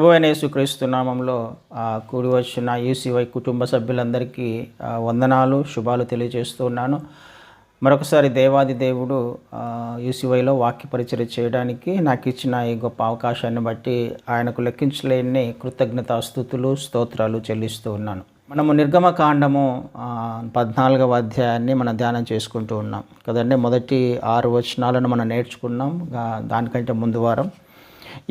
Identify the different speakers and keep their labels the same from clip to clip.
Speaker 1: ప్రభు అయిన యేసుక్రీస్తు నామంలో కూడి వచ్చిన యూసీవై కుటుంబ సభ్యులందరికీ వందనాలు శుభాలు తెలియజేస్తూ ఉన్నాను. మరొకసారి దేవాది దేవుడు యూసీవైలో వాక్య పరిచర్య చేయడానికి నాకు ఇచ్చిన ఈ గొప్ప అవకాశాన్ని బట్టి ఆయనకు లెక్కించలేని కృతజ్ఞతాస్తుతులు స్తోత్రాలు చెల్లిస్తూ ఉన్నాను. మనము నిర్గమకాండము 14వ అధ్యాయాన్ని మనం ధ్యానం చేసుకుంటూ ఉన్నాం కదండి. మొదటి 6 వచనాలను మనం నేర్చుకున్నాం. దానికంటే ముందు వారం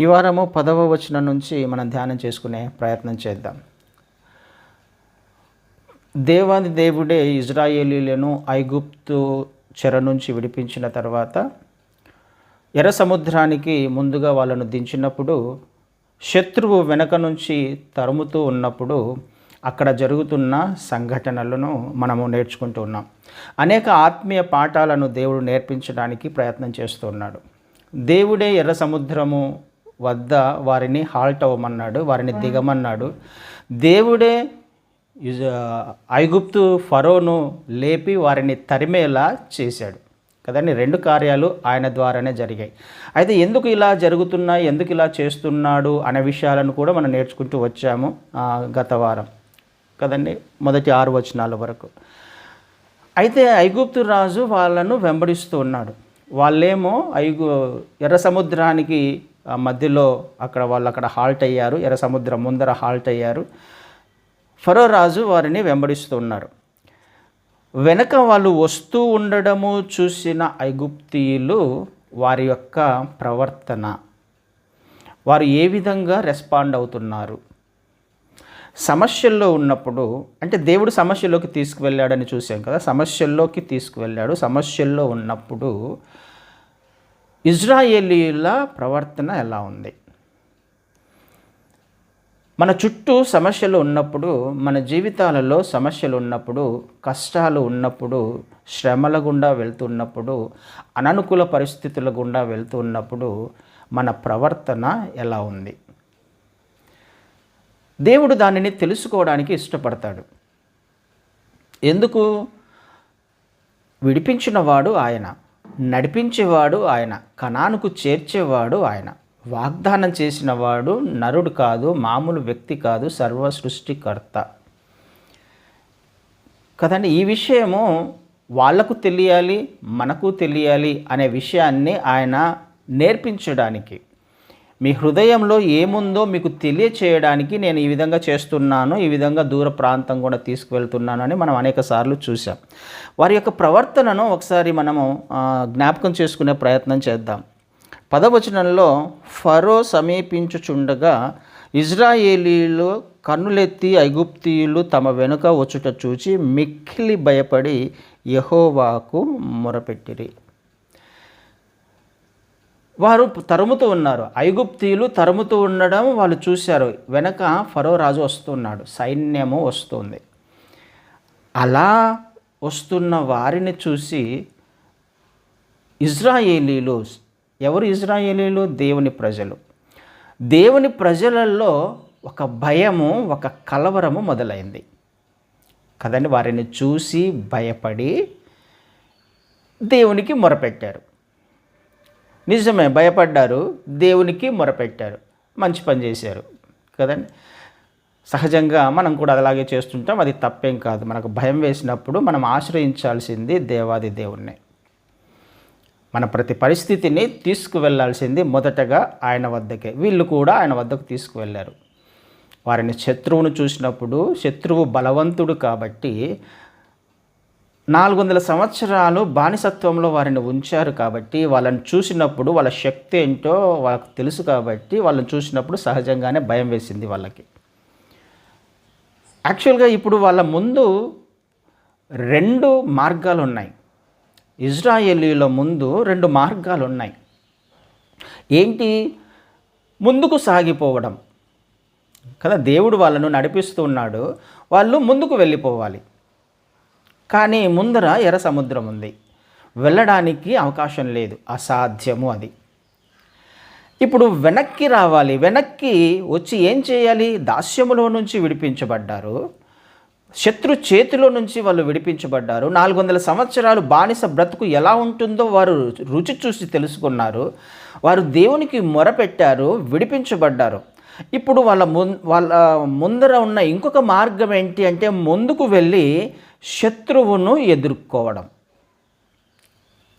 Speaker 1: ఈ వారము 10వ వచనం నుంచి మనం ధ్యానం చేసుకునే ప్రయత్నం చేద్దాం. దేవాది దేవుడే ఇజ్రాయేలీలను ఐగుప్తు చెర నుంచి విడిపించిన తర్వాత ఎర్ర సముద్రానికి ముందుగా వాళ్ళను దించినప్పుడు శత్రువు వెనక నుంచి తరుముతూ ఉన్నప్పుడు అక్కడ జరుగుతున్న సంఘటనలను మనము నేర్చుకుంటూ ఉన్నాం. అనేక ఆత్మీయ పాఠాలను దేవుడు నేర్పించడానికి ప్రయత్నం చేస్తున్నాడు. దేవుడే ఎర్ర సముద్రము వద్ద వారిని హాల్ట్ అవ్వమన్నాడు, వారిని దిగమన్నాడు. దేవుడే ఐగుప్తు ఫరోను లేపి వారిని తరిమేలా చేశాడు కదండి. 2 కార్యాలు ఆయన ద్వారానే జరిగాయి. అయితే ఎందుకు ఇలా జరుగుతున్నాయి, ఎందుకు ఇలా చేస్తున్నాడు అనే విషయాలను కూడా మనం నేర్చుకుంటూ వచ్చాము గత వారం కదండి, మొదటి 6 వచనాల వరకు. అయితే ఐగుప్తు రాజు వాళ్ళను వెంబడిస్తూ ఉన్నాడు. వాళ్ళేమో ఎర్ర సముద్రానికి మధ్యలో అక్కడ హాల్ట్ అయ్యారు, ఎర్ర సముద్రం ముందర హాల్ట్ అయ్యారు. ఫరో రాజు వారిని వెంబడిస్తూ ఉన్నారు. వెనక వాళ్ళు వస్తూ ఉండడము చూసిన ఐగుప్తీయులు వారి యొక్క ప్రవర్తన, వారు ఏ విధంగా రెస్పాండ్ అవుతున్నారు, సమస్యల్లో ఉన్నప్పుడు, అంటే దేవుడు సమస్యలోకి తీసుకువెళ్ళాడని చూసాం కదా, సమస్యల్లోకి తీసుకువెళ్ళాడు. సమస్యల్లో ఉన్నప్పుడు ఇజ్రాయేలీల ప్రవర్తన ఎలా ఉంది? మన చుట్టూ సమస్యలు ఉన్నప్పుడు, మన జీవితాలలో సమస్యలు ఉన్నప్పుడు, కష్టాలు ఉన్నప్పుడు, శ్రమల గుండా వెళ్తున్నప్పుడు, అననుకూల పరిస్థితుల గుండా వెళ్తున్నప్పుడు మన ప్రవర్తన ఎలా ఉంది? దేవుడు దానిని తెలుసుకోవడానికి ఇష్టపడతాడు. ఎందుకు? విడిపించినవాడు ఆయన, నడిపించేవాడు ఆయన, కనానుకు చేర్చేవాడు ఆయన, వాగ్దానం చేసినవాడు నరుడు కాదు, మామూలు వ్యక్తి కాదు, సర్వ సృష్టికర్త కదండి. ఈ విషయము వాళ్లకు తెలియాలి, మనకు తెలియాలి అనే విషయాన్ని ఆయన నేర్పించడానికి, మీ హృదయంలో ఏముందో మీకు తెలియచేయడానికి నేను ఈ విధంగా చేస్తున్నాను, ఈ విధంగా దూర ప్రాంతం కూడా తీసుకువెళ్తున్నాను అని మనం అనేక సార్లు చూసాం. వారి యొక్క ప్రవర్తనను ఒకసారి మనము జ్ఞాపకం చేసుకునే ప్రయత్నం చేద్దాం. 10వ వచనంలో ఫరో సమీపించుచుండగా ఇజ్రాయేలీలు కన్నులెత్తి ఐగుప్తీయులు తమ వెనుక వచ్చుట చూచి మిక్కిలి భయపడి యెహోవాకు మొరపెట్టిరి. వారు తరుముతూ ఉన్నారు, ఐగుప్తీయులు తరుముతూ ఉండడం వాళ్ళు చూశారు. వెనక ఫరో రాజు వస్తున్నాడు, సైన్యము వస్తుంది. అలా వస్తున్న వారిని చూసి ఇజ్రాయేలీలు, ఎవరు ఇజ్రాయేలీలు? దేవుని ప్రజలు. దేవుని ప్రజలలో ఒక భయము, ఒక కలవరము మొదలైంది కదండి. వారిని చూసి భయపడి దేవునికి మొరపెట్టారు. నిజమే, భయపడ్డారు, దేవునికి మొరపెట్టారు, మంచి పని చేశారు కదండి. సహజంగా మనం కూడా అలాగే చేస్తుంటాం, అది తప్పేం కాదు. మనకు భయం వేసినప్పుడు మనం ఆశ్రయించాల్సింది దేవాది దేవుణ్ణి. మన ప్రతి పరిస్థితిని తీసుకువెళ్లాల్సింది మొదటగా ఆయన వద్దకే. వీళ్ళు కూడా ఆయన వద్దకు తీసుకువెళ్ళారు. వారిని శత్రువును చూసినప్పుడు, శత్రువు బలవంతుడు కాబట్టి 400 సంవత్సరాలు బానిసత్వంలో వారిని ఉంచారు కాబట్టి, వాళ్ళని చూసినప్పుడు వాళ్ళ శక్తి ఏంటో వాళ్ళకు తెలుసు కాబట్టి, వాళ్ళని చూసినప్పుడు సహజంగానే భయం వేసింది వాళ్ళకి. యాక్చువల్గా ఇప్పుడు వాళ్ళ ముందు 2 మార్గాలు ఉన్నాయి. ఇజ్రాయేలీల ముందు 2 మార్గాలు ఉన్నాయి. ఏంటి? ముందుకు సాగిపోవడం కదా. దేవుడు వాళ్ళను నడిపిస్తూ ఉన్నాడు, వాళ్ళు ముందుకు వెళ్ళిపోవాలి. కానీ ముందర ఎర్ర సముద్రం ఉంది, వెళ్ళడానికి అవకాశం లేదు, అసాధ్యము అది. ఇప్పుడు వెనక్కి రావాలి. వెనక్కి వచ్చి ఏం చేయాలి? దాస్యములో నుంచి విడిపించబడ్డారు, శత్రు చేతిలో నుంచి వాళ్ళు విడిపించబడ్డారు. 400 సంవత్సరాలు బానిస బ్రతుకు ఎలా ఉంటుందో వారు రుచి చూసి తెలుసుకున్నారు. వారు దేవునికి మొరపెట్టారు, విడిపించబడ్డారు. ఇప్పుడు వాళ్ళ ముందర ఉన్న ఇంకొక మార్గం ఏంటి అంటే ముందుకు వెళ్ళి శత్రువును ఎదుర్కోవడం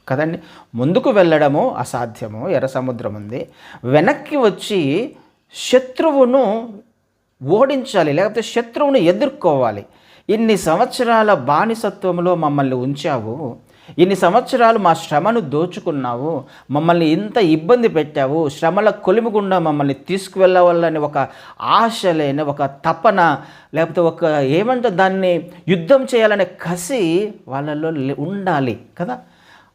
Speaker 1: కదండి. ముందుకు వెళ్ళడము అసాధ్యము, ఎర్ర సముద్రం ఉంది. వెనక్కి వచ్చి శత్రువును ఓడించాలి, లేకపోతే శత్రువును ఎదుర్కోవాలి. ఇన్ని సంవత్సరాల బానిసత్వంలో మమ్మల్ని ఉంచావు, ఇన్ని సంవత్సరాలు మా శ్రమను దోచుకున్నావు, మమ్మల్ని ఇంత ఇబ్బంది పెట్టావు, శ్రమల కొలిమి గుండా మమ్మల్ని తీసుకువెళ్ళవాలని ఒక ఆశ లేని ఒక తపన, లేకపోతే ఒక దాన్ని యుద్ధం చేయాలనే కసి వాళ్ళలో ఉండాలి కదా.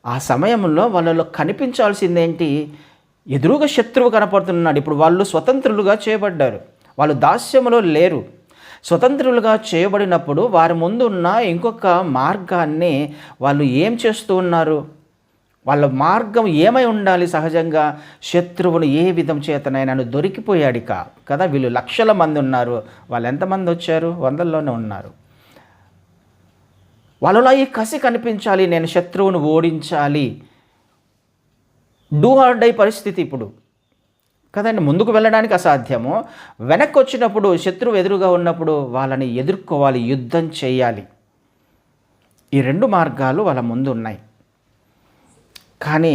Speaker 1: ఆ సమయంలో వాళ్ళలో కనిపించాల్సిందేంటి? ఎదురుగా శత్రువు కనపడుతున్నాడు. ఇప్పుడు వాళ్ళు స్వతంత్రులుగా చేయబడ్డారు, వాళ్ళు దాస్యములో లేరు. స్వతంత్రులుగా చేయబడినప్పుడు వారి ముందు ఉన్న ఇంకొక మార్గాన్ని వాళ్ళు ఏం చేస్తూ ఉన్నారు? వాళ్ళ మార్గం ఏమై ఉండాలి? సహజంగా శత్రువును ఏ విధం చేతనైనా దొరికిపోయాడు కదా. వీళ్ళు లక్షల మంది ఉన్నారు, వాళ్ళు ఎంతమంది వచ్చారు? వందల్లోనే ఉన్నారు. వాళ్ళలో ఈ కసి కనిపించాలి, నేను శత్రువును ఓడించాలి. డూ ఆర్ డై పరిస్థితి ఇప్పుడు కదండి. ముందుకు వెళ్ళడానికి అసాధ్యము, వెనక్కి వచ్చినప్పుడు శత్రువు ఎదురుగా ఉన్నప్పుడు వాళ్ళని ఎదుర్కోవాలి, యుద్ధం చేయాలి. ఈ రెండు మార్గాలు వాళ్ళ ముందు ఉన్నాయి. కానీ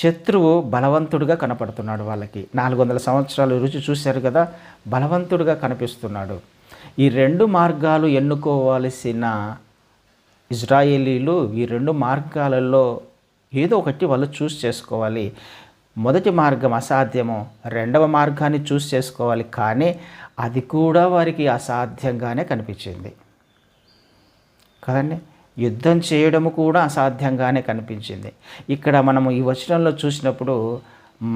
Speaker 1: శత్రువు బలవంతుడిగా కనపడుతున్నాడు వాళ్ళకి. 400 సంవత్సరాలు రుచి చూశారు కదా, బలవంతుడిగా కనిపిస్తున్నాడు. ఈ రెండు మార్గాలు ఎన్నుకోవాల్సిన ఇజ్రాయేలీలు ఈ రెండు మార్గాలలో ఏదో ఒకటి వాళ్ళు చేసుకోవాలి. మొదటి మార్గం అసాధ్యము, రెండవ మార్గాన్ని చేసుకోవాలి. కానీ అది కూడా వారికి అసాధ్యంగానే కనిపించింది కదండి. యుద్ధం చేయడము కూడా అసాధ్యంగానే కనిపించింది. ఇక్కడ మనము ఈ వచనంలో చూసినప్పుడు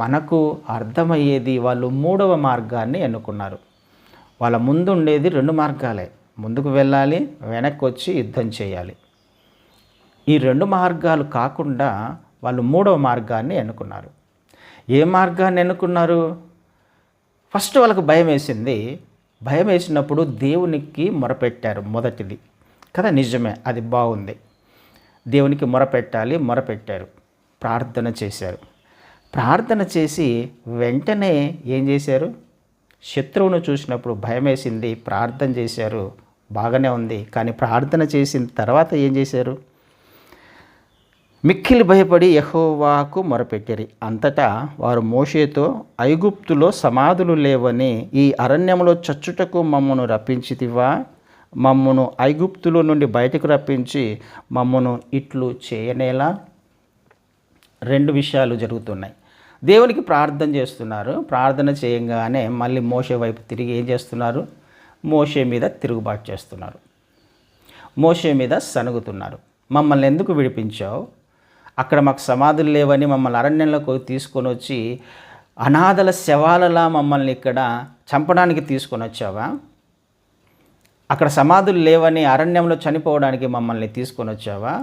Speaker 1: మనకు అర్థమయ్యేది, వాళ్ళు మూడవ మార్గాన్ని ఎన్నుకున్నారు. వాళ్ళ ముందు ఉండేది రెండు మార్గాలే, ముందుకు వెళ్ళాలి, వెనక్కి వచ్చి యుద్ధం చేయాలి. ఈ రెండు మార్గాలు కాకుండా వాళ్ళు మూడవ మార్గాన్ని ఎన్నుకున్నారు. ఏ మార్గాన్ని ఎన్నుకున్నారు? ఫస్ట్ వాళ్ళకు భయం వేసింది. భయం వేసినప్పుడు దేవునికి మొరపెట్టారు. మొదటిది కదా, నిజమే, అది బాగుంది. దేవునికి మొరపెట్టాలి, మొరపెట్టారు, ప్రార్థన చేశారు. ప్రార్థన చేసి వెంటనే ఏం చేశారు? శత్రువును చూసినప్పుడు భయం వేసింది, ప్రార్థన చేశారు, బాగానే ఉంది. కానీ ప్రార్థన చేసిన తర్వాత ఏం చేశారు? మిక్కిలి భయపడి యెహోవాకు మొరపెట్టిరి. అంతటా వారు మోషేతో, ఐగుప్తులో సమాధులు లేవని ఈ అరణ్యంలో చచ్చుటకు మమ్మను రప్పించితివా? మమ్మను ఐగుప్తులో నుండి బయటకు రప్పించి మమ్మను ఇట్లు చేయనేలా? రెండు విషయాలు జరుగుతున్నాయి. దేవునికి ప్రార్థన చేస్తున్నారు. ప్రార్థన చేయంగానే మళ్ళీ మోషే వైపు తిరిగి ఏం చేస్తున్నారు? మోషే మీద తిరుగుబాటు చేస్తున్నారు, మోషే మీద సనుగుతున్నారు. మమ్మల్ని ఎందుకు విడిపించావు? అక్కడ మాకు సమాధులు లేవని మమ్మల్ని అరణ్యంలోకి తీసుకొని వచ్చి అనాథల శవాలలా మమ్మల్ని ఇక్కడ చంపడానికి తీసుకొని వచ్చావా? అక్కడ సమాధులు లేవని అరణ్యంలో చనిపోవడానికి మమ్మల్ని తీసుకొని వచ్చావా?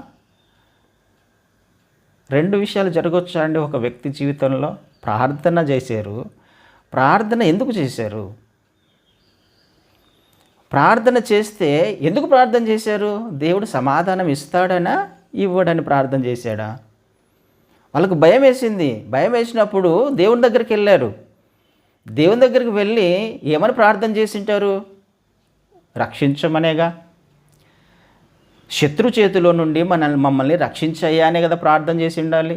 Speaker 1: రెండు విషయాలు జరగవచ్చా అండి ఒక వ్యక్తి జీవితంలో? ప్రార్థన చేశారు. ప్రార్థన ఎందుకు చేశారు? ప్రార్థన చేస్తే ఎందుకు ప్రార్థన చేశారు? దేవుడు సమాధానం ఇస్తాడనా ఇవ్వడని ప్రార్థన చేశాడా? వాళ్ళకు భయం వేసింది. భయం వేసినప్పుడు దేవుని దగ్గరికి వెళ్ళారు. దేవుని దగ్గరికి వెళ్ళి ఏమని ప్రార్థన చేసింటారు? రక్షించమనేగా. శత్రు చేతిలో నుండి మమ్మల్ని రక్షించయ్యా అనే కదా ప్రార్థన చేసి ఉండాలి.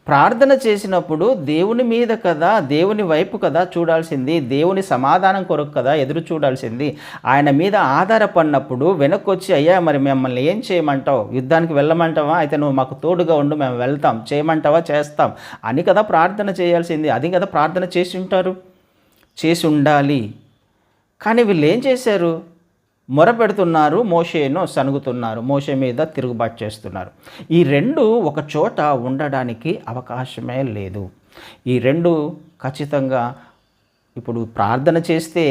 Speaker 1: ప్రార్థన చేసినప్పుడు దేవుని మీద కదా, దేవుని వైపు కదా చూడాల్సింది, దేవుని సమాధానం కొరకు కదా ఎదురు చూడాల్సింది. ఆయన మీద ఆధారపడినప్పుడు వెనక్కొచ్చి, అయ్యా మరి మిమ్మల్ని ఏం చేయమంటావు? యుద్ధానికి వెళ్ళమంటావా? అయితే నువ్వు మాకు తోడుగా ఉండు, మేము వెళ్తాం, చేయమంటావా? చేస్తాం అని కదా ప్రార్థన చేయాల్సింది. అది కదా ప్రార్థన చేసి ఉంటారు, చేసి ఉండాలి. కానీ వీళ్ళు ఏం చేశారు? మొరపెడుతున్నారు, మోషేను సనుగుతున్నారు, మోషే మీద తిరుగుబాటు చేస్తున్నారు. ఈ రెండు ఒక చోట ఉండడానికి అవకాశమే లేదు. ఈ రెండు ఖచ్చితంగా ఇప్పుడు ప్రార్థన చేస్తే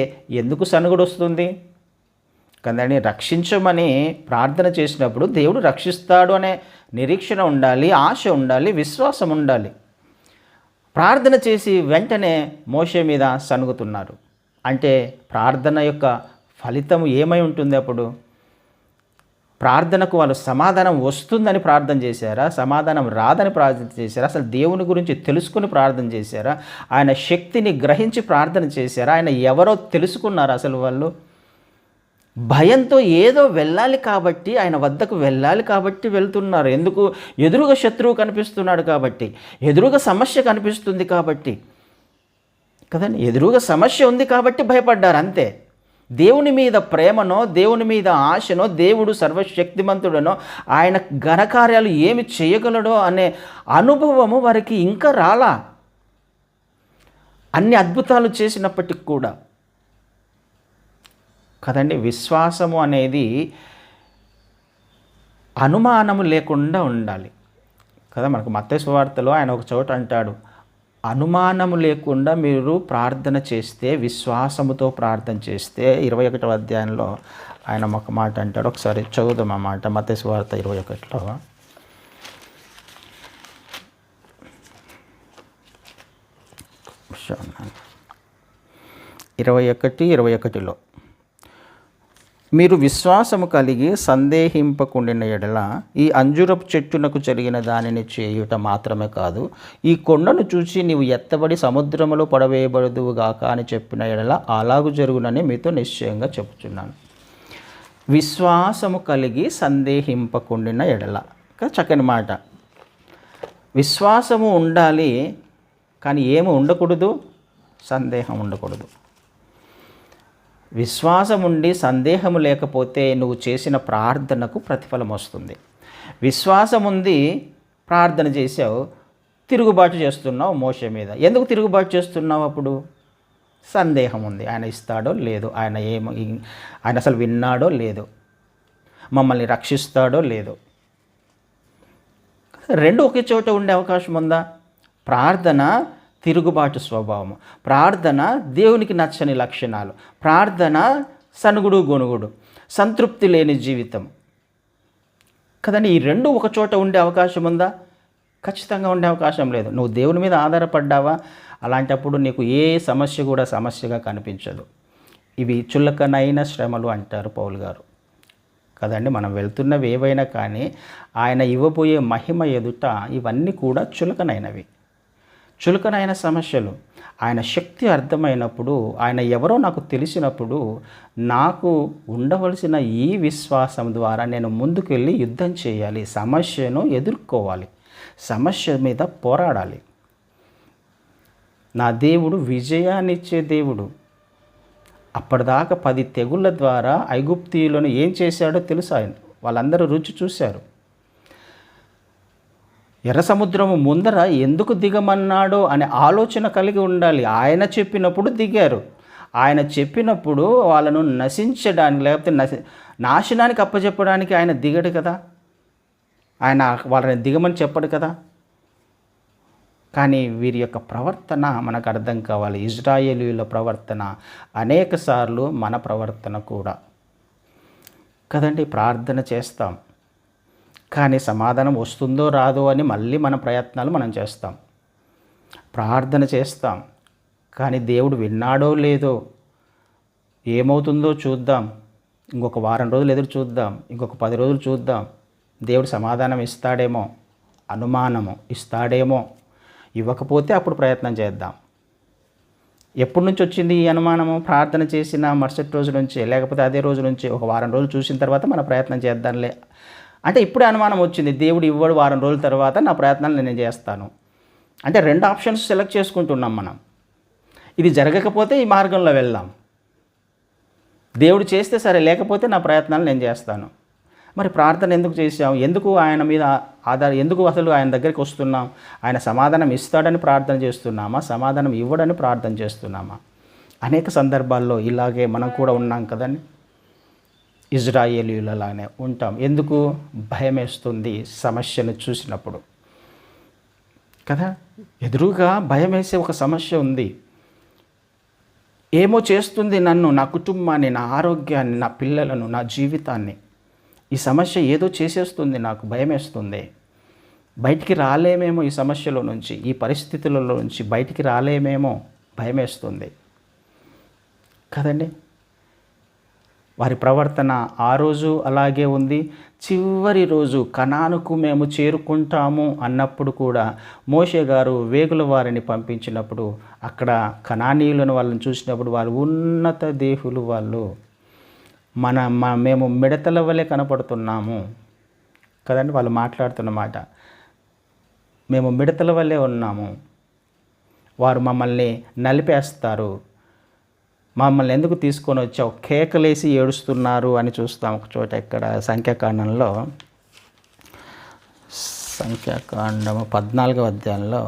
Speaker 1: ఎందుకు సనుగుడు వస్తుంది కదండి? రక్షించమని ప్రార్థన చేసినప్పుడు దేవుడు రక్షిస్తాడు అనే నిరీక్షణ ఉండాలి, ఆశ ఉండాలి, విశ్వాసం ఉండాలి. ప్రార్థన చేసి వెంటనే మోషే మీద సనుగుతున్నారు అంటే ప్రార్థన యొక్క ఫలితం ఏమై ఉంటుంది? అప్పుడు ప్రార్థనకు వాళ్ళు సమాధానం వస్తుందని ప్రార్థన చేశారా, సమాధానం రాదని ప్రార్థన చేశారా, అసలు దేవుని గురించి తెలుసుకుని ప్రార్థన చేశారా, ఆయన శక్తిని గ్రహించి ప్రార్థన చేశారా, ఆయన ఎవరో తెలుసుకున్నారా అసలు వాళ్ళు? భయంతో ఏదో వెళ్ళాలి కాబట్టి, ఆయన వద్దకు వెళ్ళాలి కాబట్టి వెళ్తున్నారు. ఎందుకు? ఎదురుగా శత్రువు కనిపిస్తున్నాడు కాబట్టి, ఎదురుగా సమస్య కనిపిస్తుంది కాబట్టి కదండి. ఎదురుగా సమస్య ఉంది కాబట్టి భయపడ్డారు అంతే. దేవుని మీద ప్రేమనో, దేవుని మీద ఆశనో, దేవుడు సర్వశక్తిమంతుడనో, ఆయన ఘనకార్యాలు ఏమి చేయగలడో అనే అనుభవము వారికి ఇంకా రాలా. అన్ని అద్భుతాలు చేసినప్పటికి కూడా కదండి. విశ్వాసము అనేది అనుమానము లేకుండా ఉండాలి కదా. మనకు మత్తయి సువార్తలో ఆయన ఒక చోట అంటాడు, అనుమానము లేకుండా మీరు ప్రార్థన చేస్తే, విశ్వాసముతో ప్రార్థన చేస్తే, 21వ అధ్యాయంలో ఆయన ఒక మాట అంటాడు. ఒకసారి చదువుదాం ఆ మాట. మత్తయి సువార్త 21లో 21:21 మీరు విశ్వాసము కలిగి సందేహింపకుండిన ఎడల ఈ అంజూరపు చెట్టునకు జరిగిన దానిని చేయుట మాత్రమే కాదు, ఈ కొండను చూసి నీవు ఎత్తబడి సముద్రములో పడవేయబడుదువుగాక అని చెప్పిన ఎడల అలాగు జరుగునని మీతో నిశ్చయంగా చెప్పుచున్నాను. విశ్వాసము కలిగి సందేహింపకుండిన ఎడల, చక్కని మాట. విశ్వాసము ఉండాలి, కానీ ఏమి ఉండకూడదు? సందేహం ఉండకూడదు. విశ్వాసం ఉండి సందేహము లేకపోతే నువ్వు చేసిన ప్రార్థనకు ప్రతిఫలం వస్తుంది. విశ్వాసం ఉంది, ప్రార్థన చేసావు, తిరుగుబాటు చేస్తున్నావు మోషే మీద. ఎందుకు తిరుగుబాటు చేస్తున్నావు? అప్పుడు సందేహం ఉంది, ఆయన ఇస్తాడో లేదో, ఆయన అసలు విన్నాడో లేదో, మమ్మల్ని రక్షిస్తాడో లేదో. రెండు ఒకే చోట ఉండే అవకాశం ఉందా? ప్రార్థన తిరుగుబాటు స్వభావము, ప్రార్థన దేవునికి నచ్చని లక్షణాలు, ప్రార్థన సనుగుడు గొనుగుడు, సంతృప్తి లేని జీవితం కదండి. ఈ రెండు ఒక చోట ఉండే అవకాశం ఉందా? ఖచ్చితంగా ఉండే అవకాశం లేదు. నువ్వు దేవుని మీద ఆధారపడ్డావా, అలాంటప్పుడు నీకు ఏ సమస్య కూడా సమస్యగా కనిపించదు. ఇవి చులకనైన శ్రమలు అంటారు పౌలు గారు కదండి. మనం వెళ్తున్నవి ఏవైనా కానీ ఆయన ఇవ్వబోయే మహిమ ఎదుట ఇవన్నీ కూడా చులకనైనవి, చులకనైన సమస్యలు. ఆయన శక్తి అర్థమైనప్పుడు, ఆయన ఎవరో నాకు తెలిసినప్పుడు, నాకు ఉండవలసిన ఈ విశ్వాసం ద్వారా నేను ముందుకెళ్ళి యుద్ధం చేయాలి, సమస్యను ఎదుర్కోవాలి, సమస్య మీద పోరాడాలి. నా దేవుడు విజయాన్నిచ్చే దేవుడు. అప్పటిదాకా 10 తెగుళ్ళ ద్వారా ఐగుప్తీయులను ఏం చేశాడో తెలుసా? వాళ్ళందరూ రుచి చూశారు. ఎర్ర సముద్రము ముందర ఎందుకు దిగమన్నాడో అనే ఆలోచన కలిగి ఉండాలి. ఆయన చెప్పినప్పుడు దిగారు. ఆయన చెప్పినప్పుడు వాళ్ళను నశించడానికి, లేకపోతే నాశనానికి అప్పచెప్పడానికి ఆయన దిగడు కదా. ఆయన వాళ్ళని దిగమని చెప్పడు కదా. కానీ వీరి యొక్క ప్రవర్తన మనకు అర్థం కావాలి. ఇజ్రాయేలీయుల ప్రవర్తన అనేక సార్లు మన ప్రవర్తన కూడా కదండి. ప్రార్థన చేస్తాం, కానీ సమాధానం వస్తుందో రాదో అని మళ్ళీ మన ప్రయత్నాలు మనం చేస్తాం. ప్రార్థన చేస్తాం, కానీ దేవుడు విన్నాడో లేదో, ఏమవుతుందో చూద్దాం, ఇంకొక వారం రోజులు ఎదురు చూద్దాం, ఇంకొక 10 రోజులు చూద్దాం, దేవుడు సమాధానం ఇస్తాడేమో, అనుమానము ఇస్తాడేమో, ఇవ్వకపోతే అప్పుడు ప్రయత్నం చేద్దాం. ఎప్పటి నుంచి వచ్చింది ఈ అనుమానము? ప్రార్థన చేసిన మరుసటి రోజు నుంచే, లేకపోతే అదే రోజు నుంచి ఒక వారం రోజులు చూసిన తర్వాత మన ప్రయత్నం చేద్దాంలే అంటే ఇప్పుడే అనుమానం వచ్చింది. దేవుడు ఇవ్వడు, వారం రోజుల తర్వాత నా ప్రయత్నాలు నేను చేస్తాను అంటే 2 ఆప్షన్స్ సెలెక్ట్ చేసుకుంటున్నాం మనం. ఇది జరగకపోతే ఈ మార్గంలో వెళ్దాం, దేవుడు చేస్తే సరే, లేకపోతే నా ప్రయత్నాలు నేను చేస్తాను. మరి ప్రార్థన ఎందుకు చేసాం? ఎందుకు ఆయన మీద ఎందుకు అసలు ఆయన దగ్గరికి వస్తున్నాం? ఆయన సమాధానం ఇస్తాడని ప్రార్థన చేస్తున్నామా, సమాధానం ఇవ్వడని ప్రార్థన చేస్తున్నామా? అనేక సందర్భాల్లో ఇలాగే మనం కూడా ఉన్నాం కదండి. ఇజ్రాయేలీయులలానే ఉంటాం. ఎందుకు? భయం వేస్తుంది సమస్యను చూసినప్పుడు కదా. ఎదురుగా భయం వేసే ఒక సమస్య ఉంది. ఏమో చేస్తుంది నన్ను, నా కుటుంబాన్ని, నా ఆరోగ్యాన్ని, నా పిల్లలను, నా జీవితాన్ని. ఈ సమస్య ఏదో చేసేస్తుంది, నాకు భయం వేస్తుంది. బయటికి రాలేమేమో, ఈ సమస్యలో నుంచి, ఈ పరిస్థితులలో నుంచి బయటికి రాలేమేమో భయం వేస్తుంది కదండి. వారి ప్రవర్తన ఆ రోజు అలాగే ఉంది. చివరి రోజు కనానుకు మేము చేరుకుంటాము అన్నప్పుడు కూడా మోషే గారు వేగుల వారిని పంపించినప్పుడు అక్కడ కనానీయులను వాళ్ళని చూసినప్పుడు వాళ్ళు ఉన్నత దేహులు, వాళ్ళు మేము మిడతల వలె కనపడుతున్నాము కదండి. వాళ్ళు మాట్లాడుతున్న మాట, మేము మిడతల వల్లే ఉన్నాము, వారు మమ్మల్ని నలిపేస్తారు, మమ్మల్ని ఎందుకు తీసుకొని వచ్చావు, కేకలేసి ఏడుస్తున్నారు అని చూస్తాం ఒక చోట. ఇక్కడ సంఖ్యాకాండంలో 14వ అధ్యాయంలో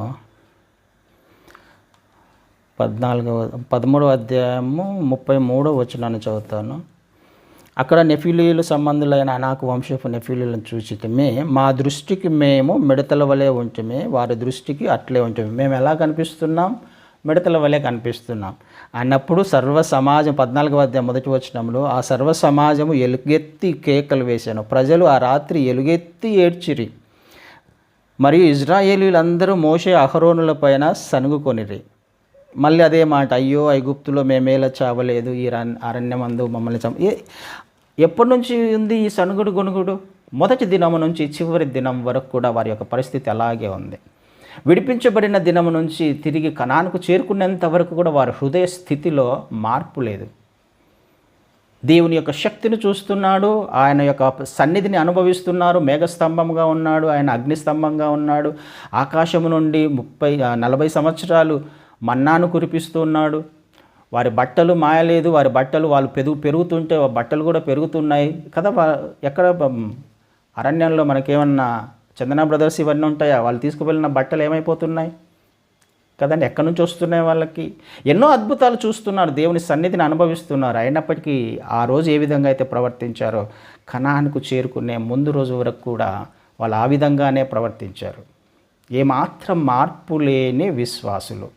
Speaker 1: 13వ అధ్యాయము 33వ వచనాన్ని చదువుతాను. అక్కడ నెఫీలీయులు సంబంధులైన అనాకు వంశపు నెఫీలీయులను చూచితమే, మా దృష్టికి మేము మిడతల వలె ఉంటమే, వారి దృష్టికి అట్లే ఉంటమే. మేము ఎలా కనిపిస్తున్నాం? మిడతల వలె కనిపిస్తున్నాం అన్నప్పుడు సర్వ సమాజం 14వ అధ్యాయం మొదటి వచనంలో ఆ సర్వ సమాజము ఎలుగెత్తి కేకలు వేశాను, ప్రజలు ఆ రాత్రి ఎలుగెత్తి ఏడ్చిరి, మరియు ఇజ్రాయేలీలందరూ మోషే అహరోనుల పైన సనుగుకొనిరి. మళ్ళీ అదే మాట, అయ్యో ఐగుప్తులో మేమేలా చావలేదు, ఈ అరణ్యమందు మమ్మల్ని ఎప్పటి నుంచి ఉంది ఈ సనుగుడు గొనుగుడు? మొదటి దినము నుంచి చివరి దినం వరకు కూడా వారి యొక్క పరిస్థితి అలాగే ఉంది. విడిపించబడిన దినము నుంచి తిరిగి కనానుకు చేరుకునేంత వరకు కూడా వారి హృదయ స్థితిలో మార్పు లేదు. దేవుని యొక్క శక్తిని చూస్తున్నాడు, ఆయన యొక్క సన్నిధిని అనుభవిస్తున్నారు. మేఘస్తంభంగా ఉన్నాడు, ఆయన అగ్నిస్తంభంగా ఉన్నాడు. ఆకాశము నుండి 40 సంవత్సరాలు మన్నాను కురిపిస్తున్నాడు. వారి బట్టలు మాయలేదు, వారి బట్టలు వాళ్ళు పెరుగుతుంటే బట్టలు కూడా పెరుగుతున్నాయి కదా. ఎక్కడ అరణ్యంలో మనకేమన్నా చందన బ్రదర్స్ ఇవన్నీ ఉంటాయా? వాళ్ళు తీసుకువెళ్ళిన బట్టలు ఏమైపోతున్నాయి కదండి, ఎక్కడి నుంచి వస్తున్నాయి? వాళ్ళకి ఎన్నో అద్భుతాలు చూస్తున్నారు, దేవుని సన్నిధిని అనుభవిస్తున్నారు. అయినప్పటికీ ఆ రోజు ఏ విధంగా అయితే ప్రవర్తించారో కనానుకు చేరుకునే ముందు రోజు వరకు కూడా వాళ్ళు ఆ విధంగానే ప్రవర్తించారు. ఏమాత్రం మార్పు లేని విశ్వాసులు.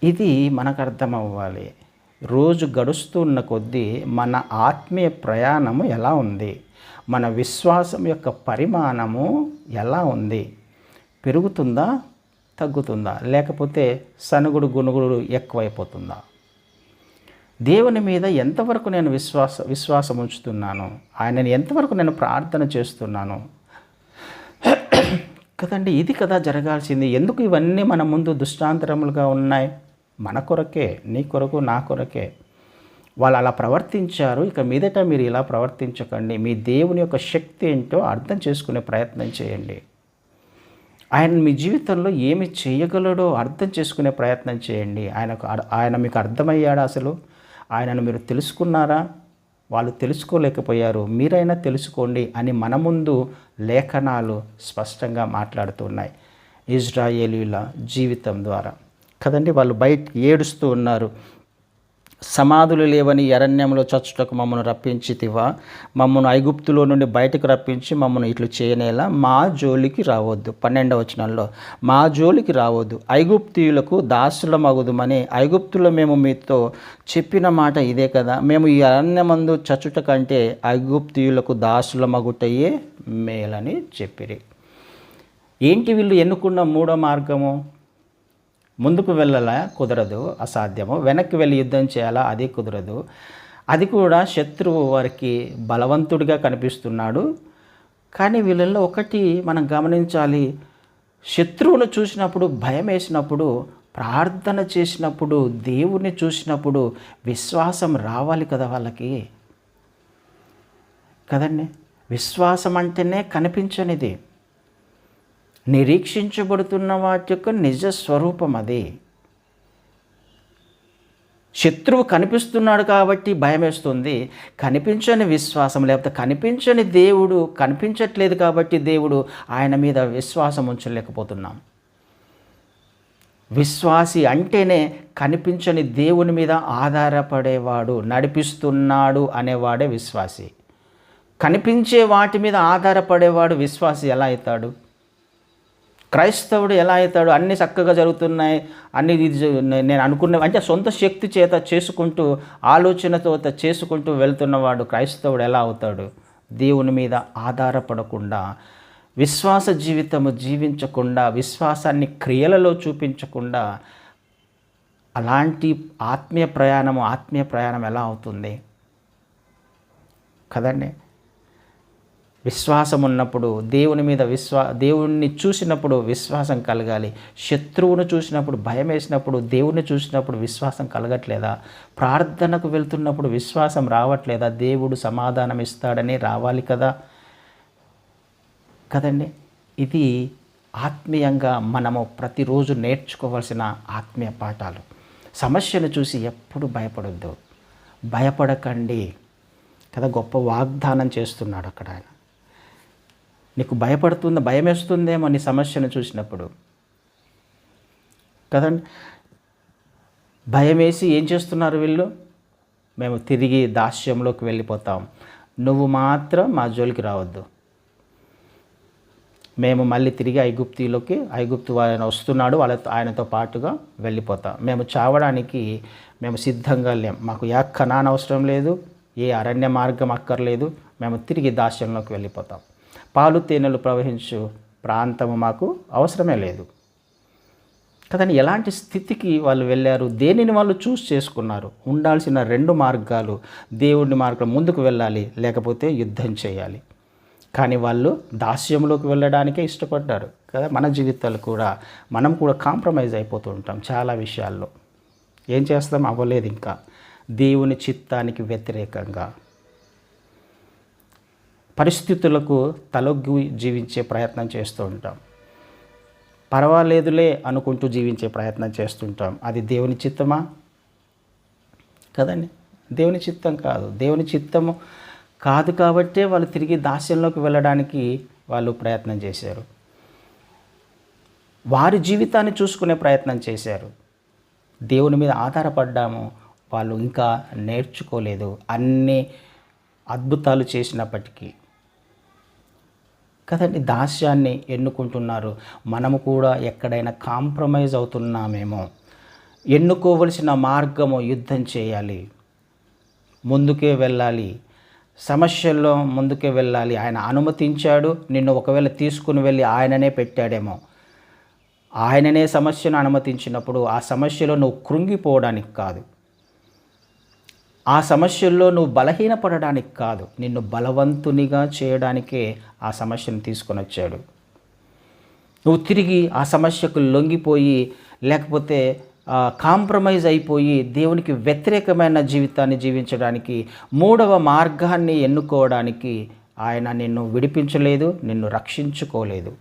Speaker 1: ఇది మనకు అర్థం అవ్వాలి. రోజు గడుస్తున్న కొద్దీ మన ఆత్మీయ ప్రయాణము ఎలా ఉంది, మన విశ్వాసం యొక్క పరిమాణము ఎలా ఉంది, పెరుగుతుందా తగ్గుతుందా, లేకపోతే సనుగుడు గునుగుడు ఎక్కువైపోతుందా? దేవుని మీద ఎంతవరకు నేను విశ్వాసం ఉంచుతున్నాను, ఆయనని ఎంతవరకు నేను ప్రార్థన చేస్తున్నాను కదండి. ఇది కదా జరగాల్సింది. ఎందుకు ఇవన్నీ మన ముందు దుష్టాంతరములుగా ఉన్నాయి? మన కొరకే, నీ కొరకు, నా కొరకే. వాళ్ళు అలా ప్రవర్తించారు, ఇక మీదట మీరు ఇలా ప్రవర్తించకండి. మీ దేవుని యొక్క శక్తి ఏంటో అర్థం చేసుకునే ప్రయత్నం చేయండి. ఆయన మీ జీవితంలో ఏమి చేయగలడో అర్థం చేసుకునే ప్రయత్నం చేయండి. ఆయన మీకు అర్థమయ్యాడా? అసలు ఆయనను మీరు తెలుసుకున్నారా? వాళ్ళు తెలుసుకోలేకపోయారు, మీరైనా తెలుసుకోండి అని మన ముందు లేఖనాలు స్పష్టంగా మాట్లాడుతున్నాయి ఇజ్రాయేలీల జీవితం ద్వారా కదండి. వాళ్ళు బయటికి ఏడుస్తూ ఉన్నారు. సమాధులు లేవని అరణ్యంలో చచ్చుటకు మమ్మల్ని రప్పించితివా, మమ్మల్ని ఐగుప్తులో నుండి బయటకు రప్పించి మమ్మల్ని ఇట్లు చేయనేలా మా జోలికి రావద్దు. 12వ వచనంలో మా జోలికి రావద్దు, ఐగుప్తీయులకు దాసులమగుదుమని ఐగుప్తులో మేము మీతో చెప్పిన మాట ఇదే కదా. మేము ఈ అరణ్యమందు చచ్చుట కంటే ఐగుప్తీయులకు దాసులమగుటయే మేలని చెప్పిరి. ఏంటి వీళ్ళు ఎన్నుకున్న మూడో మార్గము? ముందుకు వెళ్ళాలా? కుదరదు, అసాధ్యము. వెనక్కి వెళ్ళి యుద్ధం చేయాలా? అది కుదరదు. అది కూడా శత్రువు వారికి బలవంతుడిగా కనిపిస్తున్నాడు. కానీ వీళ్ళల్లో ఒకటి మనం గమనించాలి, శత్రువును చూసినప్పుడు, భయం వేసినప్పుడు, ప్రార్థన చేసినప్పుడు, దేవుణ్ణి చూసినప్పుడు విశ్వాసం రావాలి కదా వాళ్ళకి కదండి. విశ్వాసం అంటేనే కనిపించనిది, నిరీక్షించబడుతున్న వాటి యొక్క నిజ స్వరూపం అది. శత్రువు కనిపిస్తున్నాడు కాబట్టి భయం వేస్తుంది. కనిపించని విశ్వాసం, లేకపోతే కనిపించని దేవుడు, కనిపించట్లేదు కాబట్టి దేవుడు ఆయన మీద విశ్వాసం ఉంచలేకపోతున్నాం. విశ్వాసి అంటేనే కనిపించని దేవుని మీద ఆధారపడేవాడు, నడిపిస్తున్నాడు అనేవాడే విశ్వాసి. కనిపించే వాటి మీద ఆధారపడేవాడు విశ్వాసి ఎలా అవుతాడు? క్రైస్తవుడు ఎలా అవుతాడు? అన్నీ చక్కగా జరుగుతున్నాయి, అన్నీ నేను అనుకున్న అంటే సొంత శక్తి చేత చేసుకుంటూ, ఆలోచనతో చేసుకుంటూ వెళ్తున్నవాడు క్రైస్తవుడు ఎలా అవుతాడు? దేవుని మీద ఆధారపడకుండా, విశ్వాస జీవితము జీవించకుండా, విశ్వాసాన్ని క్రియలలో చూపించకుండా అలాంటి ఆత్మీయ ప్రయాణం ఎలా అవుతుంది? కదండి. విశ్వాసం ఉన్నప్పుడు దేవుని మీద దేవుణ్ణి చూసినప్పుడు విశ్వాసం కలగాలి. శత్రువును చూసినప్పుడు భయం వేసినప్పుడు, దేవుణ్ణి చూసినప్పుడు విశ్వాసం కలగట్లేదా? ప్రార్థనకు వెళ్తున్నప్పుడు విశ్వాసం రావట్లేదా? దేవుడు సమాధానం ఇస్తాడని రావాలి కదండి. ఇది ఆత్మీయంగా మనము ప్రతిరోజు నేర్చుకోవాల్సిన ఆత్మీయ పాఠాలు. సమస్యను చూసి ఎప్పుడు భయపడొద్దు, భయపడకండి కదా. గొప్ప వాగ్దానం చేస్తున్నాడు అక్కడ ఆయన. నీకు భయం వేస్తుందేమో నీ సమస్యను చూసినప్పుడు కదండి. భయం వేసి ఏం చేస్తున్నారు వీళ్ళు? మేము తిరిగి దాస్యంలోకి వెళ్ళిపోతాం, నువ్వు మాత్రం మా జోలికి రావద్దు, మేము మళ్ళీ తిరిగి ఐగుప్తు ఆయన వస్తున్నాడు, ఆయనతో పాటుగా వెళ్ళిపోతాం, మేము చావడానికి మేము సిద్ధంగా లేం, మాకు ఏ కనాన్ అవసరం లేదు, ఏ అరణ్య మార్గం అక్కర్లేదు, మేము తిరిగి దాస్యంలోకి వెళ్ళిపోతాం, పాలు తేనెలు ప్రవహించు ప్రాంతము మాకు అవసరమే లేదు కదండి. ఎలాంటి స్థితికి వాళ్ళు వెళ్ళారు? దేనిని వాళ్ళు చేసుకున్నారు? ఉండాల్సిన 2 మార్గాలు, దేవుడి మార్గం ముందుకు వెళ్ళాలి, లేకపోతే యుద్ధం చేయాలి. కానీ వాళ్ళు దాస్యంలోకి వెళ్ళడానికే ఇష్టపడ్డారు కదా. మన జీవితాలు కూడా మనం కూడా కాంప్రమైజ్ అయిపోతూ ఉంటాం చాలా విషయాల్లో. ఏం చేస్తాం? అవ్వలేదు ఇంకా. దేవుని చిత్తానికి వ్యతిరేకంగా పరిస్థితులకు తలొగ్గి జీవించే ప్రయత్నం చేస్తూ ఉంటాం. పర్వాలేదులే అనుకుంటూ జీవించే ప్రయత్నం చేస్తుంటాం. అది దేవుని చిత్తమా? కదండి, దేవుని చిత్తం కాదు. దేవుని చిత్తము కాదు కాబట్టే వాళ్ళు తిరిగి దాస్యంలోకి వెళ్ళడానికి వాళ్ళు ప్రయత్నం చేశారు. వారి జీవితాన్ని చూసుకునే ప్రయత్నం చేశారు. దేవుని మీద ఆధారపడ్డాము, వాళ్ళు ఇంకా నేర్చుకోలేదు అన్ని అద్భుతాలు చేసినప్పటికీ కదండి. దాస్యాన్ని ఎన్నుకుంటున్నారు. మనము కూడా ఎక్కడైనా కాంప్రమైజ్ అవుతున్నామేమో. ఎన్నుకోవలసిన మార్గము యుద్ధం చేయాలి, ముందుకే వెళ్ళాలి, సమస్యల్లో ముందుకే వెళ్ళాలి. ఆయన అనుమతించాడు, నిన్ను ఒకవేళ తీసుకుని వెళ్ళి ఆయననే పెట్టాడేమో. ఆయననే సమస్యను అనుమతించినప్పుడు ఆ సమస్యలో నువ్వు కృంగిపోవడానికి కాదు, ఆ సమస్యల్లో నువ్వు బలహీనపడడానికి కాదు, నిన్ను బలవంతునిగా చేయడానికే ఆ సమస్యను తీసుకొని వచ్చాడు. నువ్వు తిరిగి ఆ సమస్యకు లొంగిపోయి లేకపోతే కాంప్రమైజ్ అయిపోయి దేవునికి వ్యతిరేకమైన జీవితాన్ని జీవించడానికి 3వ మార్గాన్ని ఎన్నుకోవడానికి ఆయన నిన్ను విడిపించలేదు, నిన్ను రక్షించుకోలేదు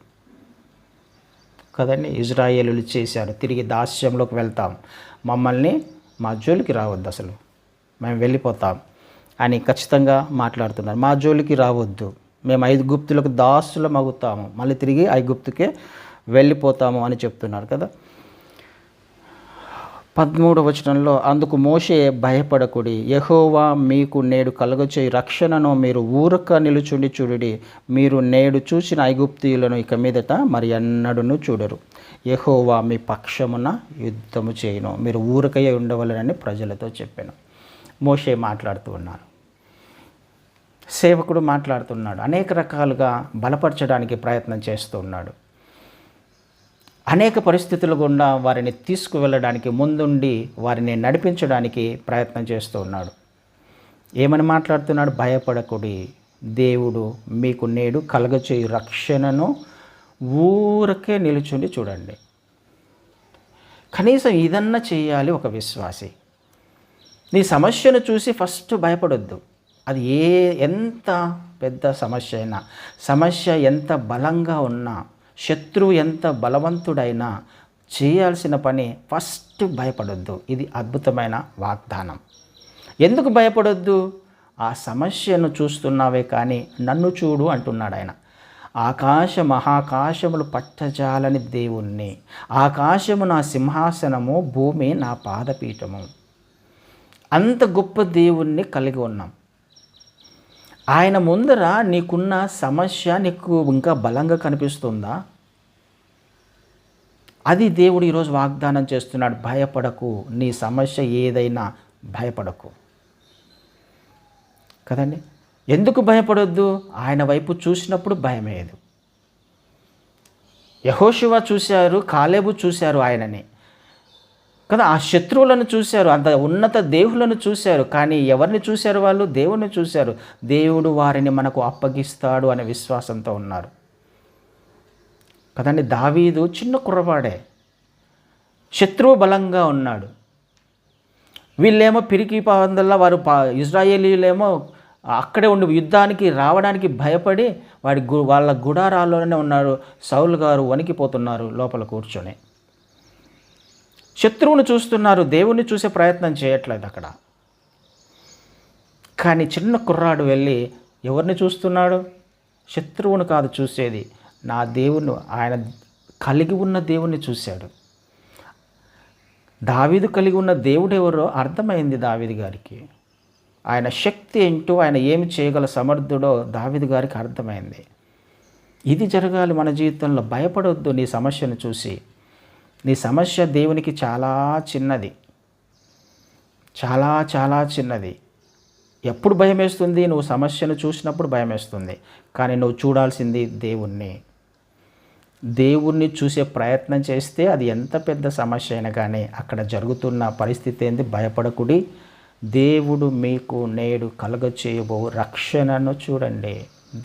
Speaker 1: కదండి. ఇజ్రాయేలులు చేశారు, తిరిగి దాస్యంలోకి వెళ్తాం, మమ్మల్ని మా జోలికి రావద్దు, అసలు మేము వెళ్ళిపోతాం అని ఖచ్చితంగా మాట్లాడుతున్నారు. మా జోలికి రావద్దు, మేము ఐగుప్తులకు దాసులం అవుతాము, మళ్ళీ తిరిగి ఐగుప్తుకే వెళ్ళిపోతాము అని చెప్తున్నారు కదా. 13వ వచనంలో, అందుకు మోషే భయపడకుడి, యెహోవా మీకు నేడు కలుగచేయి రక్షణను మీరు ఊరక నిలుచుండి చూడుడి, మీరు నేడు చూసిన ఐగుప్తీయులను ఇక మీదట మరి ఎన్నడూను చూడరు, యెహోవా మీ పక్షమున యుద్ధము చేయును, మీరు ఊరకయ్యే ఉండవలనని ప్రజలతో చెప్పాను. మోషే మాట్లాడుతూ ఉన్నారు, సేవకుడు మాట్లాడుతున్నాడు, అనేక రకాలుగా బలపరచడానికి ప్రయత్నం చేస్తూ ఉన్నాడు. అనేక పరిస్థితుల గుండా వారిని తీసుకువెళ్ళడానికి ముందుండి వారిని నడిపించడానికి ప్రయత్నం చేస్తూ ఉన్నాడు. ఏమని మాట్లాడుతున్నాడు? భయపడకుడి, దేవుడు మీకు నేడు కలగచేయు రక్షణను ఊరకే నిలుచుండి చూడండి. కనీసం ఇదన్నా చేయాలి ఒక విశ్వాసి. నీ సమస్యను చూసి ఫస్ట్ భయపడొద్దు. అది ఎంత పెద్ద సమస్య అయినా, సమస్య ఎంత బలంగా ఉన్నా, శత్రువు ఎంత బలవంతుడైనా చేయాల్సిన పని ఫస్ట్ భయపడొద్దు. ఇది అద్భుతమైన వాగ్దానం. ఎందుకు భయపడొద్దు? ఆ సమస్యను చూస్తున్నావే కానీ నన్ను చూడు అంటున్నాడు ఆయన. మహాకాశములు పట్టజాలని దేవుణ్ణి, ఆకాశము నా సింహాసనము, భూమి నా పాదపీఠము. అంత గొప్ప దేవుణ్ణి కలిగి ఉన్నాం. ఆయన ముందర నీకున్న సమస్య నీకు ఇంకా బలంగా కనిపిస్తుందా? అది దేవుడు ఈరోజు వాగ్దానం చేస్తున్నాడు. భయపడకు, నీ సమస్య ఏదైనా భయపడకు కదండి. ఎందుకు భయపడొద్దు? ఆయన వైపు చూసినప్పుడు భయమేదు. యెహోషువ చూశారు, కాలేబు చూశారు ఆయనని. కదా. ఆ శత్రువులను చూశారు, అంత ఉన్నత దేవుళ్ళను చూశారు, కానీ ఎవరిని చూశారు? వాళ్ళు దేవుణ్ణి చూశారు. దేవుడు వారిని మనకు అప్పగిస్తాడు అనే విశ్వాసంతో ఉన్నారు కదండి. దావీదు చిన్న కుర్రవాడే, శత్రువు బలంగా ఉన్నాడు. వీళ్ళేమో పిరికి పందల్లా వారు ఇజ్రాయేలీలేమో అక్కడే ఉండి యుద్ధానికి రావడానికి భయపడి వాళ్ళ గుడారాల్లోనే ఉన్నారు. సౌలు గారు వణికిపోతున్నారు లోపల కూర్చొని. శత్రువును చూస్తున్నారు, దేవుణ్ణి చూసే ప్రయత్నం చేయట్లేదు అక్కడ. కానీ చిన్న కుర్రాడు వెళ్ళి ఎవరిని చూస్తున్నాడు? శత్రువును కాదు చూసేది, నా దేవుణ్ణి, ఆయన కలిగి ఉన్న దేవుణ్ణి చూశాడు. దావీదు కలిగి ఉన్న దేవుడు ఎవరో అర్థమైంది దావీదు గారికి. ఆయన శక్తి ఏంటో, ఆయన ఏమి చేయగల సమర్థుడో దావీదు గారికి అర్థమైంది. ఇది జరగాలి మన జీవితంలో. భయపడొద్దు నీ సమస్యను చూసి. నీ సమస్య దేవునికి చాలా చిన్నది, చాలా చాలా చిన్నది. ఎప్పుడు భయం వేస్తుంది? నువ్వు సమస్యను చూసినప్పుడు భయం వేస్తుంది. కానీ నువ్వు చూడాల్సింది దేవుణ్ణి. దేవుణ్ణి చూసే ప్రయత్నం చేస్తే అది ఎంత పెద్ద సమస్య అయినా కానీ అక్కడ జరుగుతున్న పరిస్థితి ఏంది? భయపడకుడి, దేవుడు మీకు నేడు కలుగచేయబో రక్షణను చూడండి.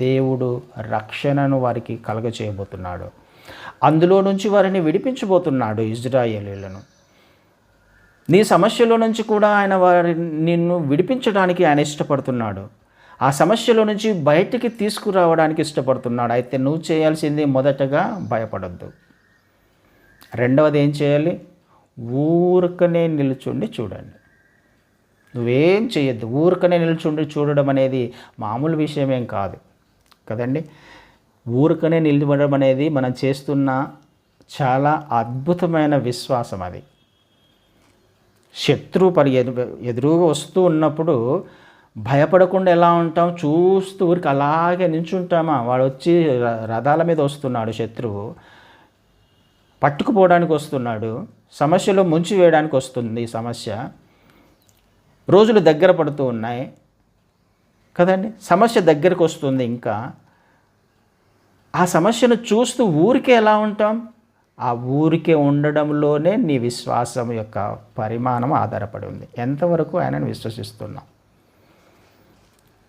Speaker 1: దేవుడు రక్షణను వారికి కలుగచేయబోతున్నాడు. అందులో నుంచి వారిని విడిపించబోతున్నాడు ఇజ్రాయేలీలను. నీ సమస్యలో నుంచి కూడా నిన్ను విడిపించడానికి ఆయన ఇష్టపడుతున్నాడు. ఆ సమస్యలో నుంచి బయటికి తీసుకురావడానికి ఇష్టపడుతున్నాడు. అయితే నువ్వు చేయాల్సింది మొదటగా భయపడొద్దు. రెండవది ఏం చేయాలి? ఊరకనే నిలుచుండి చూడండి. నువ్వేం చేయొద్దు. ఊరకనే నిలుచుండి చూడడం అనేది మామూలు విషయమేం కాదు కదండి. ఊరకనే నిలబడడం అనేది మనం చేస్తున్న చాలా అద్భుతమైన విశ్వాసం. అది శత్రువు ఎదురుగా వస్తూ ఉన్నప్పుడు భయపడకుండా ఎలా ఉంటాం? చూస్తూ ఊరికి అలాగే నించుంటామా? వాడు వచ్చి రథాల మీద వస్తున్నాడు, శత్రువు పట్టుకుపోవడానికి వస్తున్నాడు, సమస్యలో ముంచి వేయడానికి వస్తుంది సమస్య. రోజులు దగ్గర పడుతూ ఉన్నాయి కదండి. సమస్య దగ్గరకు వస్తుంది. ఇంకా ఆ సమస్యను చూస్తూ ఊరికే ఎలా ఉంటాం? ఆ ఊరికే ఉండడంలోనే నీ విశ్వాసం యొక్క పరిమాణం ఆధారపడి ఉంది. ఎంతవరకు ఆయనను విశ్వసిస్తున్నాం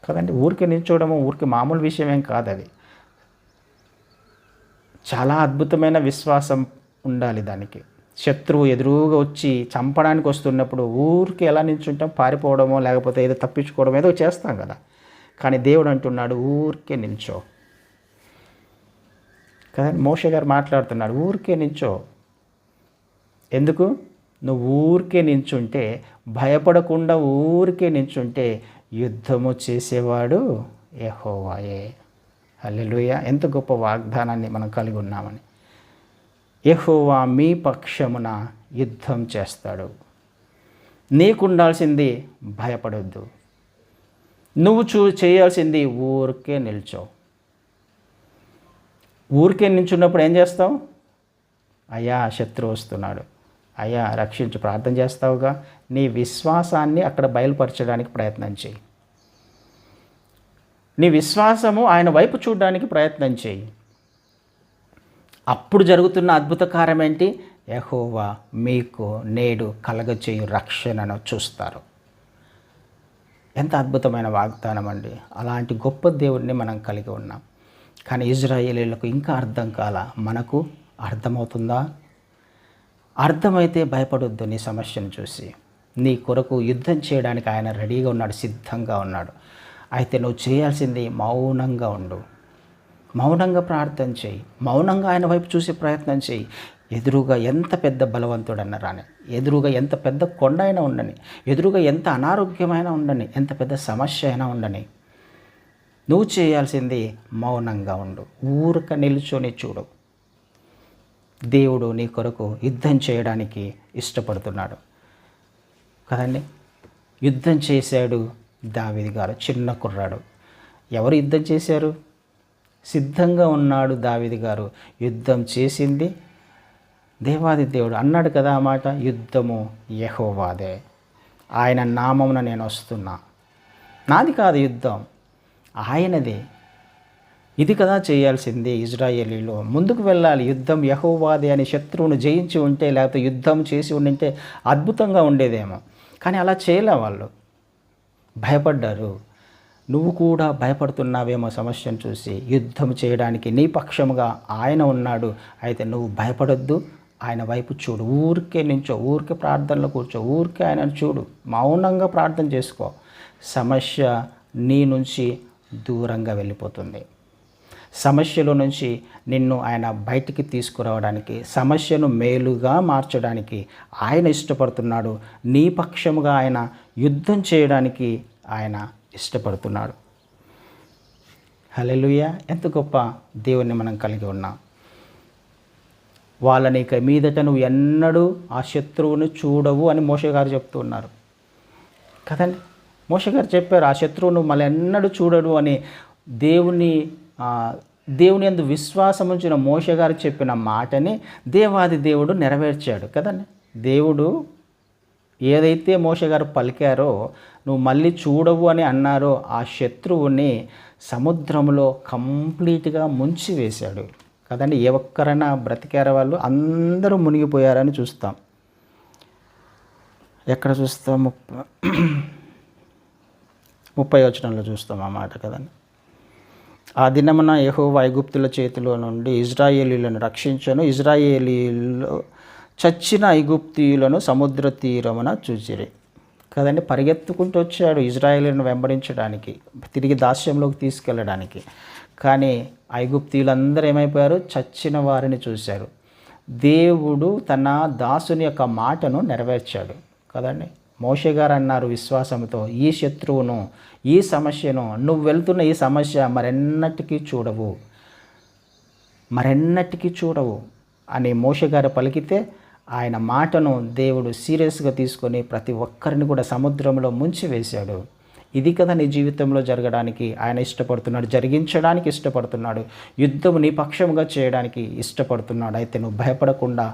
Speaker 1: కదండి. ఊరికే నిల్చోవడము ఊరికే మామూలు విషయం ఏం కాదు. అది చాలా అద్భుతమైన విశ్వాసం ఉండాలి దానికి. శత్రువు ఎదురుగా వచ్చి చంపడానికి వస్తున్నప్పుడు ఊరికి ఎలా నిల్చుంటాం? పారిపోవడమో లేకపోతే ఏదో తప్పించుకోవడం ఏదో చేస్తాం కదా. కానీ దేవుడు అంటున్నాడు ఊరికే నిల్చో కదా. మోషే గారు మాట్లాడుతున్నాడు, ఊరికే నిల్చో. ఎందుకు? నువ్వు ఊరికే నిల్చుంటే, భయపడకుండా ఊరికే నిల్చుంటే యుద్ధము చేసేవాడు యెహోవాయే. హల్లెలూయా. ఎంత గొప్ప వాగ్దానాన్ని మనం కలిగి ఉన్నామని. యెహోవా మీ పక్షమున యుద్ధం చేస్తాడు. నీకుండాల్సింది భయపడొద్దు. నువ్వు చేయాల్సింది ఊరికే నిల్చో. ఊరికే నిల్చున్నప్పుడు ఏం చేస్తావు? అయ్యా శత్రువు వస్తున్నాడు, అయ్యా రక్షించు, ప్రార్థన చేస్తావుగా. నీ విశ్వాసాన్ని అక్కడ బయలుపరచడానికి ప్రయత్నం చేయి. నీ విశ్వాసము ఆయన వైపు చూడడానికి ప్రయత్నం చేయి. అప్పుడు జరుగుతున్న అద్భుత కార్యం ఏంటి? యెహోవా మీకు నేడు కలగచేయు రక్షణను చూస్తారు. ఎంత అద్భుతమైన వాగ్దానం అండి. అలాంటి గొప్ప దేవుడిని మనం కలిగి ఉన్నాం. కానీ ఇజ్రాయేలీలకు ఇంకా అర్థం కాల. మనకు అర్థమవుతుందా? అర్థమైతే భయపడొద్దు. నీ సమస్యను చూసి నీ కొరకు యుద్ధం చేయడానికి ఆయన రెడీగా ఉన్నాడు, సిద్ధంగా ఉన్నాడు. అయితే నువ్వు చేయాల్సింది మౌనంగా ఉండు, మౌనంగా ప్రార్థన చేయి, మౌనంగా ఆయన వైపు చూసే ప్రయత్నం చేయి. ఎదురుగా ఎంత పెద్ద బలవంతుడన్నా రాని, ఎదురుగా ఎంత పెద్ద కొండ అయినా ఉండని, ఎదురుగా ఎంత అనారోగ్యమైనా ఉండని, ఎంత పెద్ద సమస్య అయినా ఉండని, నువ్వు చేయాల్సింది మౌనంగా ఉండు. ఊరక నిల్చొని చూడు. దేవుడు నీ కొరకు యుద్ధం చేయడానికి ఇష్టపడుతున్నాడు కదండి. యుద్ధం చేశాడు దావీదు గారు, చిన్న కుర్రాడు. ఎవరు యుద్ధం చేశారు? సిద్ధంగా ఉన్నాడు దావీదు గారు. యుద్ధం చేసింది దేవాది దేవుడు. అన్నాడు కదా ఆ మాట, యుద్ధము యెహోవాదే, ఆయన నామమున నేను వస్తున్నా. నాది కాదు యుద్ధం, ఆయనదే. ఇది కదా చేయాల్సింది. ఇజ్రాయేలీలో ముందుకు వెళ్ళాలి. యుద్ధం యెహోవాదే అని శత్రువును జయించి ఉంటే, లేకపోతే యుద్ధం చేసి ఉండింటే అద్భుతంగా ఉండేదేమో. కానీ అలా చేయలే వాళ్ళు. భయపడ్డారు. నువ్వు కూడా భయపడుతున్నావేమో సమస్యను చూసి. యుద్ధం చేయడానికి నీ పక్షముగా ఆయన ఉన్నాడు. అయితే నువ్వు భయపడొద్దు, ఆయన వైపు చూడు. ఊరికే నించో, ఊరికే ప్రార్థనలో కూర్చో, ఊరికే ఆయనను చూడు, మౌనంగా ప్రార్థన చేసుకో. సమస్య నీ నుంచి దూరంగా వెళ్ళిపోతుంది. సమస్యలో నుంచి నిన్ను ఆయన బయటికి తీసుకురావడానికి, సమస్యను మేలుగా మార్చడానికి ఆయన ఇష్టపడుతున్నాడు. నీ పక్షముగా ఆయన యుద్ధం చేయడానికి ఆయన ఇష్టపడుతున్నాడు. హల్లెలూయా! ఎంత గొప్ప దేవుణ్ణి మనం కలిగి ఉన్నాం. వాళ్ళని ఇక మీదట నువ్వు ఎన్నడూ ఆ శత్రువుని చూడవు అని మోషే గారు చెప్తూ ఉన్నారు కదండి. మోషే గారు చెప్పారు, ఆ శత్రువును మళ్ళీ ఎన్నడూ చూడడు అని. దేవుని యందు విశ్వాసం ఉంచిన మోషే గారు చెప్పిన మాటని దేవాది దేవుడు నెరవేర్చాడు కదండి. దేవుడు ఏదైతే మోషే గారు పలికారో, నువ్వు మళ్ళీ చూడవు అని అన్నారో, ఆ శత్రువుని సముద్రంలో కంప్లీట్గా ముంచివేశాడు కదండి. ఏ ఒక్కరైనా బ్రతికారా? వాళ్ళు అందరూ మునిగిపోయారని చూస్తాం. ఎక్కడ చూస్తాం? 30వ వచనంలో చూస్తాం ఆ మాట కదండి. ఆ దినమున యెహోవా ఐగుప్తుల చేతిలో నుండి ఇజ్రాయేలీయులను రక్షించను. ఇజ్రాయేలీయులు చచ్చిన ఐగుప్తీయులను సముద్ర తీరమున చూచిరి కదండి. పరిగెత్తుకుంటూ వచ్చాడు ఇజ్రాయేలీయులను వెంబడించడానికి, తిరిగి దాస్యంలోకి తీసుకెళ్ళడానికి. కానీ ఐగుప్తీయులందరూ ఏమైపోయారు? చచ్చిన వారిని చూశారు. దేవుడు తన దాసుని యొక్క మాటను నెరవేర్చాడు కదండి. మోషే గారు అన్నారు విశ్వాసంతో, ఈ శత్రువును, ఈ సమస్యను, నువ్వు వెళ్తున్న ఈ సమస్య మరెన్నటికీ చూడవు అని మోషే గారు పలికితే, ఆయన మాటను దేవుడు సీరియస్గా తీసుకొని ప్రతి ఒక్కరిని కూడా సముద్రంలో ముంచివేశాడు. ఇది కదా నీ జీవితంలో జరగడానికి ఆయన ఇష్టపడుతున్నాడు, జరిగించడానికి ఇష్టపడుతున్నాడు, యుద్ధం నీ పక్షంగా చేయడానికి ఇష్టపడుతున్నాడు. అయితే నువ్వు భయపడకుండా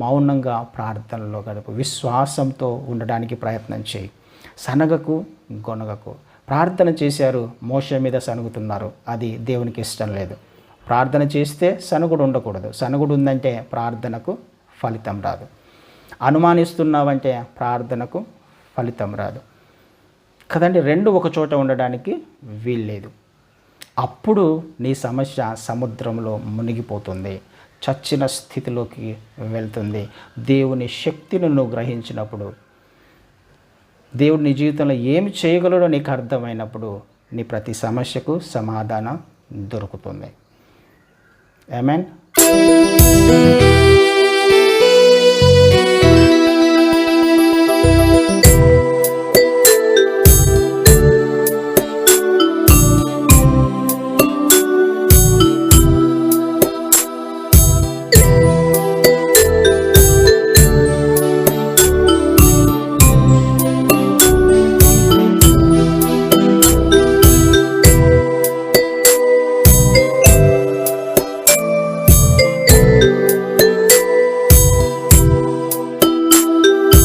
Speaker 1: మౌనంగా ప్రార్థనలో గడుపు, విశ్వాసంతో ఉండడానికి ప్రయత్నం చేయి. సనగకు, గొనగకు. ప్రార్థన చేశారు, మోషే మీద సనుగుతున్నారు, అది దేవునికి ఇష్టం లేదు. ప్రార్థన చేస్తే సనుగుడు ఉండకూడదు. సనుగుడు ఉందంటే ప్రార్థనకు ఫలితం రాదు. అనుమానిస్తున్నావంటే ప్రార్థనకు ఫలితం రాదు కదండి. రెండు ఒక చోట ఉండడానికి వీల్లేదు. అప్పుడు నీ సమస్య సముద్రంలో మునిగిపోతుంది, చచ్చిన స్థితిలోకి వెళ్తుంది. దేవుని శక్తిని నువ్వు గ్రహించినప్పుడు, దేవుడు నీ జీవితంలో ఏమి చేయగలడో నీకు అర్థమైనప్పుడు, నీ ప్రతి సమస్యకు సమాధానం దొరుకుతుంది. ఆమేన్.